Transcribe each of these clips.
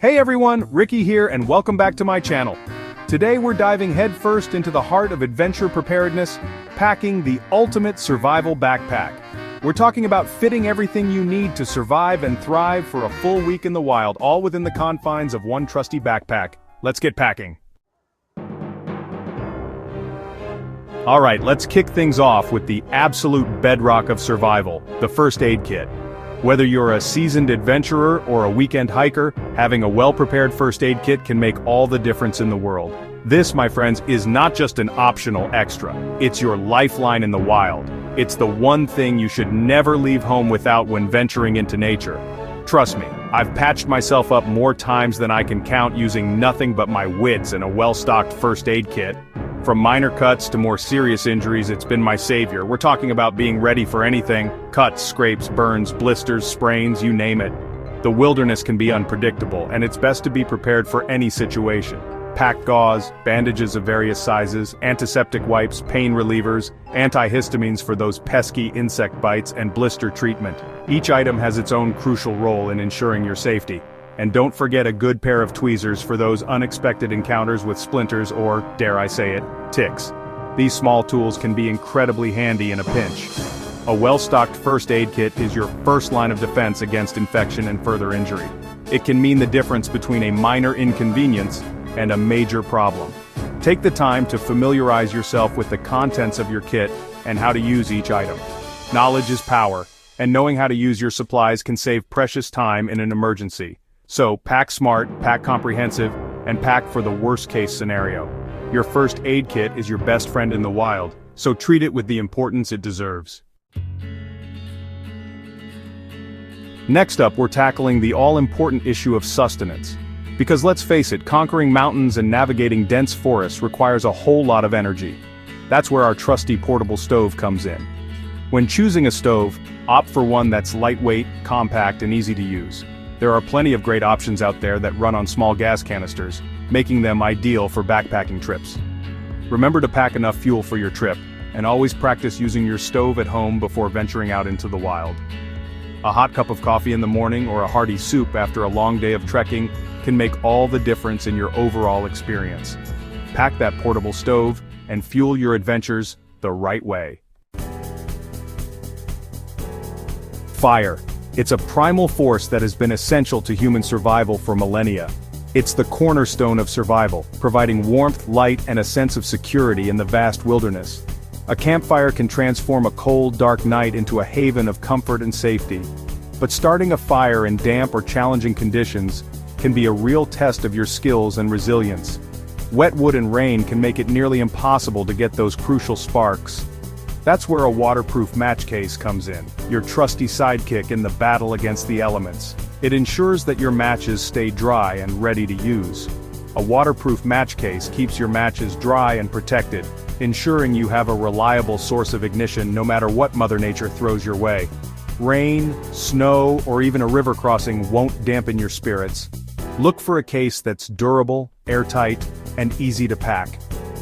Hey everyone, Ricky here and welcome back to my channel. Today we're diving headfirst into the heart of adventure preparedness, packing the ultimate survival backpack. We're talking about fitting everything you need to survive and thrive for a full week in the wild, all within the confines of one trusty backpack. Let's get packing. Alright, let's kick things off with the absolute bedrock of survival, the first aid kit. Whether you're a seasoned adventurer or a weekend hiker, having a well-prepared first aid kit can make all the difference in the world. This, my friends, is not just an optional extra. It's your lifeline in the wild. It's the one thing you should never leave home without when venturing into nature. Trust me, I've patched myself up more times than I can count using nothing but my wits and a well-stocked first aid kit. From minor cuts to more serious injuries, it's been my savior. We're talking about being ready for anything: cuts, scrapes, burns, blisters, sprains, you name it. The wilderness can be unpredictable, and it's best to be prepared for any situation. Pack gauze, bandages of various sizes, antiseptic wipes, pain relievers, antihistamines for those pesky insect bites, and blister treatment. Each item has its own crucial role in ensuring your safety. And don't forget a good pair of tweezers for those unexpected encounters with splinters or, dare I say it, ticks. These small tools can be incredibly handy in a pinch. A well-stocked first aid kit is your first line of defense against infection and further injury. It can mean the difference between a minor inconvenience and a major problem. Take the time to familiarize yourself with the contents of your kit and how to use each item. Knowledge is power, and knowing how to use your supplies can save precious time in an emergency. So, pack smart, pack comprehensive, and pack for the worst-case scenario. Your first aid kit is your best friend in the wild, so treat it with the importance it deserves. Next up, we're tackling the all-important issue of sustenance. Because let's face it, conquering mountains and navigating dense forests requires a whole lot of energy. That's where our trusty portable stove comes in. When choosing a stove, opt for one that's lightweight, compact, and easy to use. There are plenty of great options out there that run on small gas canisters, making them ideal for backpacking trips. Remember to pack enough fuel for your trip, and always practice using your stove at home before venturing out into the wild. A hot cup of coffee in the morning or a hearty soup after a long day of trekking can make all the difference in your overall experience. Pack that portable stove and fuel your adventures the right way. Fire. It's a primal force that has been essential to human survival for millennia. It's the cornerstone of survival, providing warmth, light, and a sense of security in the vast wilderness. A campfire can transform a cold, dark night into a haven of comfort and safety. But starting a fire in damp or challenging conditions can be a real test of your skills and resilience. Wet wood and rain can make it nearly impossible to get those crucial sparks. That's where a waterproof match case comes in, your trusty sidekick in the battle against the elements. It ensures that your matches stay dry and ready to use. A waterproof match case keeps your matches dry and protected, ensuring you have a reliable source of ignition no matter what Mother Nature throws your way. Rain, snow, or even a river crossing won't dampen your spirits. Look for a case that's durable, airtight, and easy to pack.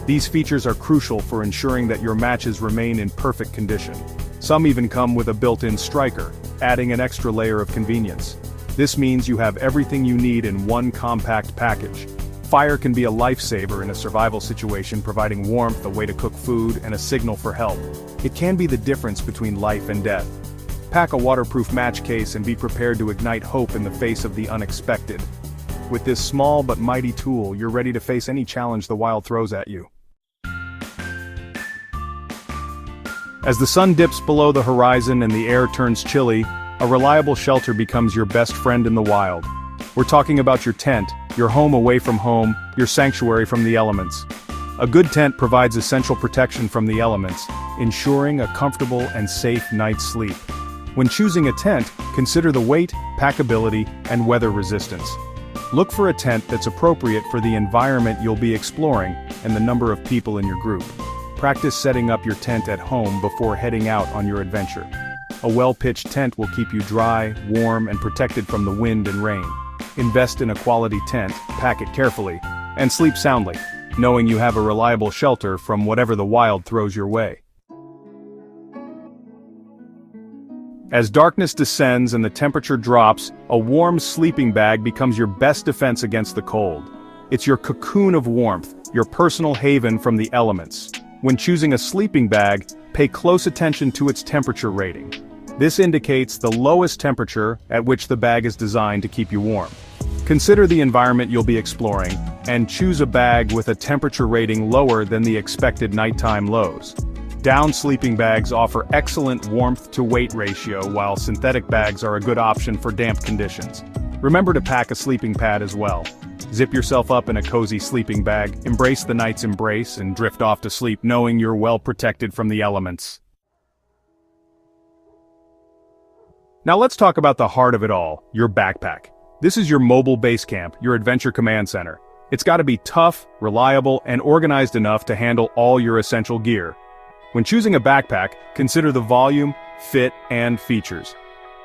These features are crucial for ensuring that your matches remain in perfect condition. Some even come with a built-in striker, adding an extra layer of convenience. This means you have everything you need in one compact package. Fire can be a lifesaver in a survival situation, providing warmth, a way to cook food, and a signal for help. It can be the difference between life and death. Pack a waterproof match case and be prepared to ignite hope in the face of the unexpected. With this small but mighty tool, you're ready to face any challenge the wild throws at you. As the sun dips below the horizon and the air turns chilly, a reliable shelter becomes your best friend in the wild. We're talking about your tent, your home away from home, your sanctuary from the elements. A good tent provides essential protection from the elements, ensuring a comfortable and safe night's sleep. When choosing a tent, consider the weight, packability, and weather resistance. Look for a tent that's appropriate for the environment you'll be exploring and the number of people in your group. Practice setting up your tent at home before heading out on your adventure. A well-pitched tent will keep you dry, warm, and protected from the wind and rain. Invest in a quality tent, pack it carefully, and sleep soundly, knowing you have a reliable shelter from whatever the wild throws your way. As darkness descends and the temperature drops, a warm sleeping bag becomes your best defense against the cold. It's your cocoon of warmth, your personal haven from the elements. When choosing a sleeping bag, pay close attention to its temperature rating. This indicates the lowest temperature at which the bag is designed to keep you warm. Consider the environment you'll be exploring, and choose a bag with a temperature rating lower than the expected nighttime lows. Down sleeping bags offer excellent warmth-to-weight ratio, while synthetic bags are a good option for damp conditions. Remember to pack a sleeping pad as well. Zip yourself up in a cozy sleeping bag, embrace the night's embrace, and drift off to sleep knowing you're well protected from the elements. Now let's talk about the heart of it all, your backpack. This is your mobile base camp, your adventure command center. It's got to be tough, reliable, and organized enough to handle all your essential gear. When choosing a backpack, consider the volume, fit, and features.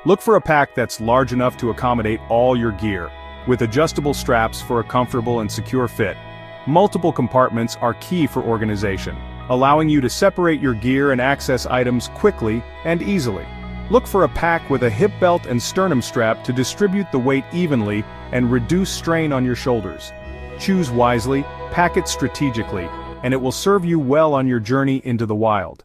Look for a pack that's large enough to accommodate all your gear, with adjustable straps for a comfortable and secure fit. Multiple compartments are key for organization, allowing you to separate your gear and access items quickly and easily. Look for a pack with a hip belt and sternum strap to distribute the weight evenly and reduce strain on your shoulders. Choose wisely, pack it strategically, and it will serve you well on your journey into the wild.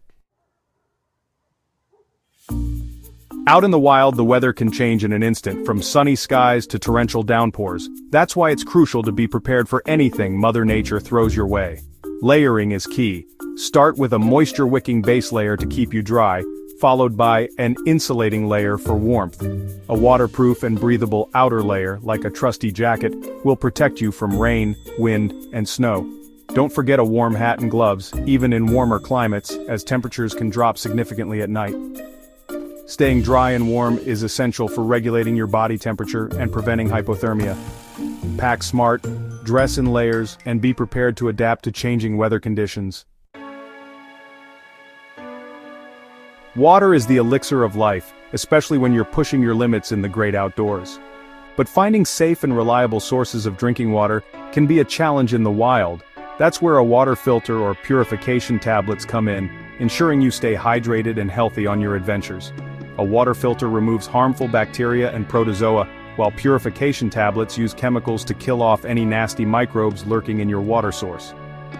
Out in the wild, the weather can change in an instant, from sunny skies to torrential downpours. That's why it's crucial to be prepared for anything Mother Nature throws your way. Layering is key. Start with a moisture-wicking base layer to keep you dry, followed by an insulating layer for warmth. A waterproof and breathable outer layer, like a trusty jacket, will protect you from rain, wind, and snow. Don't forget a warm hat and gloves, even in warmer climates, as temperatures can drop significantly at night. Staying dry and warm is essential for regulating your body temperature and preventing hypothermia. Pack smart, dress in layers, and be prepared to adapt to changing weather conditions. Water is the elixir of life, especially when you're pushing your limits in the great outdoors. But finding safe and reliable sources of drinking water can be a challenge in the wild. That's where a water filter or purification tablets come in, ensuring you stay hydrated and healthy on your adventures. A water filter removes harmful bacteria and protozoa, while purification tablets use chemicals to kill off any nasty microbes lurking in your water source.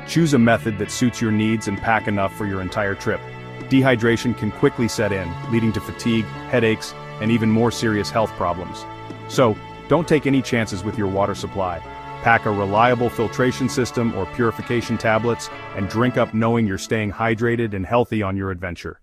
Choose a method that suits your needs and pack enough for your entire trip. Dehydration can quickly set in, leading to fatigue, headaches, and even more serious health problems. So, don't take any chances with your water supply. Pack a reliable filtration system or purification tablets, and drink up knowing you're staying hydrated and healthy on your adventure.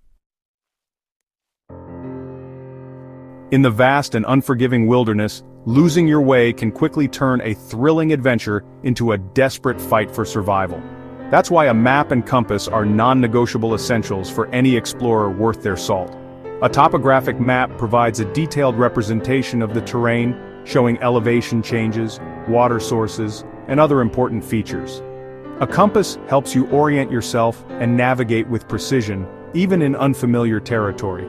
In the vast and unforgiving wilderness, losing your way can quickly turn a thrilling adventure into a desperate fight for survival. That's why a map and compass are non-negotiable essentials for any explorer worth their salt. A topographic map provides a detailed representation of the terrain, showing elevation changes, water sources, and other important features. A compass helps you orient yourself and navigate with precision, even in unfamiliar territory.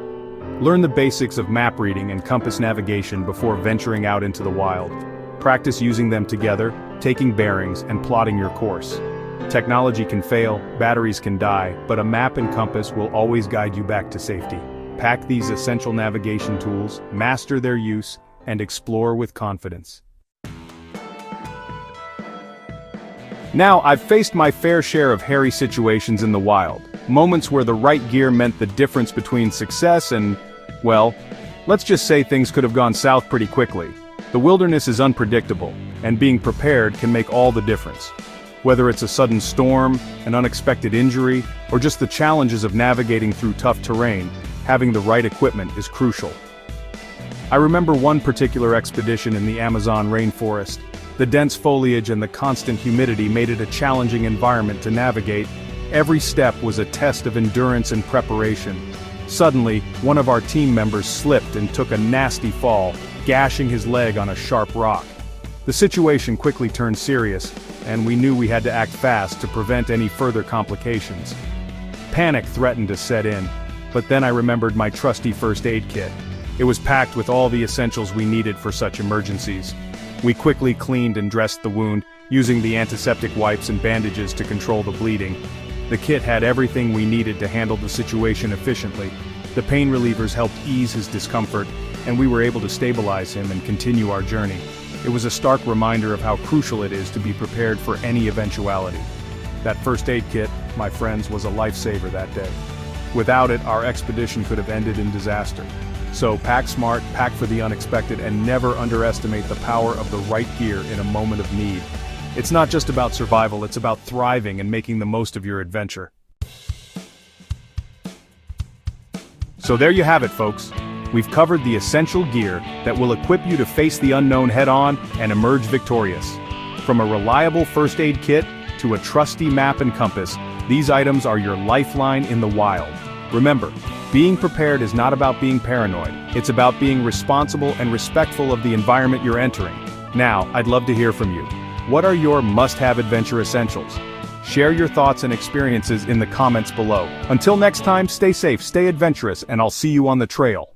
Learn the basics of map reading and compass navigation before venturing out into the wild. Practice using them together, taking bearings, and plotting your course. Technology can fail, batteries can die, but a map and compass will always guide you back to safety. Pack these essential navigation tools, master their use, and explore with confidence. Now, I've faced my fair share of hairy situations in the wild, moments where the right gear meant the difference between success and, well, let's just say things could have gone south pretty quickly. The wilderness is unpredictable, and being prepared can make all the difference. Whether it's a sudden storm, an unexpected injury, or just the challenges of navigating through tough terrain, having the right equipment is crucial. I remember one particular expedition in the Amazon rainforest. The dense foliage and the constant humidity made it a challenging environment to navigate. Every step was a test of endurance and preparation. Suddenly, one of our team members slipped and took a nasty fall, gashing his leg on a sharp rock. The situation quickly turned serious, and we knew we had to act fast to prevent any further complications. Panic threatened to set in, but then I remembered my trusty first aid kit. It was packed with all the essentials we needed for such emergencies. We quickly cleaned and dressed the wound, using the antiseptic wipes and bandages to control the bleeding. The kit had everything we needed to handle the situation efficiently. The pain relievers helped ease his discomfort, and we were able to stabilize him and continue our journey. It was a stark reminder of how crucial it is to be prepared for any eventuality. That first aid kit, my friends, was a lifesaver that day. Without it, our expedition could have ended in disaster. So pack smart, pack for the unexpected, and never underestimate the power of the right gear in a moment of need. It's not just about survival, it's about thriving and making the most of your adventure. So there you have it, folks. We've covered the essential gear that will equip you to face the unknown head-on and emerge victorious. From a reliable first aid kit to a trusty map and compass, these items are your lifeline in the wild. Remember, being prepared is not about being paranoid, it's about being responsible and respectful of the environment you're entering. Now, I'd love to hear from you. What are your must-have adventure essentials? Share your thoughts and experiences in the comments below. Until next time, stay safe, stay adventurous, and I'll see you on the trail.